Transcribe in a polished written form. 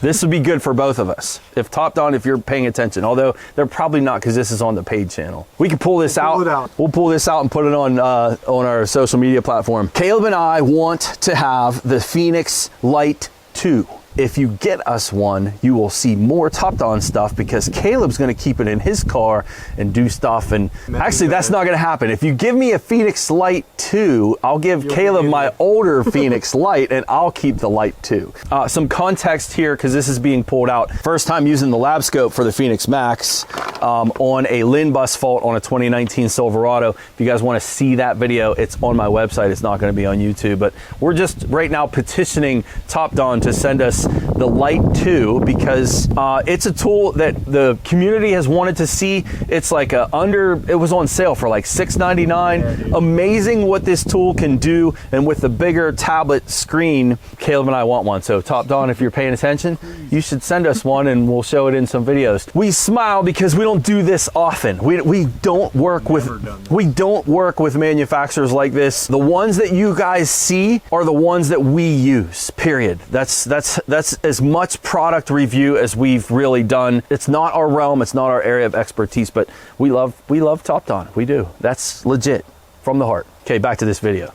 This would be good for both of us. If TopDon, if you're paying attention, although they're probably not because this is on the paid channel. We can pull this out. We'll pull this out and put it on our social media platform. Caleb and I want to have the Phoenix Lite 2. If you get us one, you will see more TopDon stuff because Caleb's gonna keep it in his car and do stuff. And actually, that's not gonna happen. If you give me a Phoenix Lite 2, I'll give Caleb my older Phoenix Lite and I'll keep the Lite 2. Some context here, because this is being pulled out. First time using the lab scope for the Phoenix Max on a LIN bus fault on a 2019 Silverado. If you guys wanna see that video, it's on my website. It's not gonna be on YouTube, but we're just right now petitioning TopDon to send us the Lite 2 because it's a tool that the community has wanted to see. It's like it was on sale for like $6.99. Yeah, amazing what this tool can do, and with the bigger tablet screen, Caleb and I want one. So TopDon, if you're paying attention, you should send us one and we'll show it in some videos. We smile because we don't do this often. We don't work with manufacturers like this. The ones that you guys see are the ones that we use, period. That's as much product review as we've really done. It's not our realm, it's not our area of expertise, but we love TopDon. We do. That's legit from the heart. Okay, back to this video.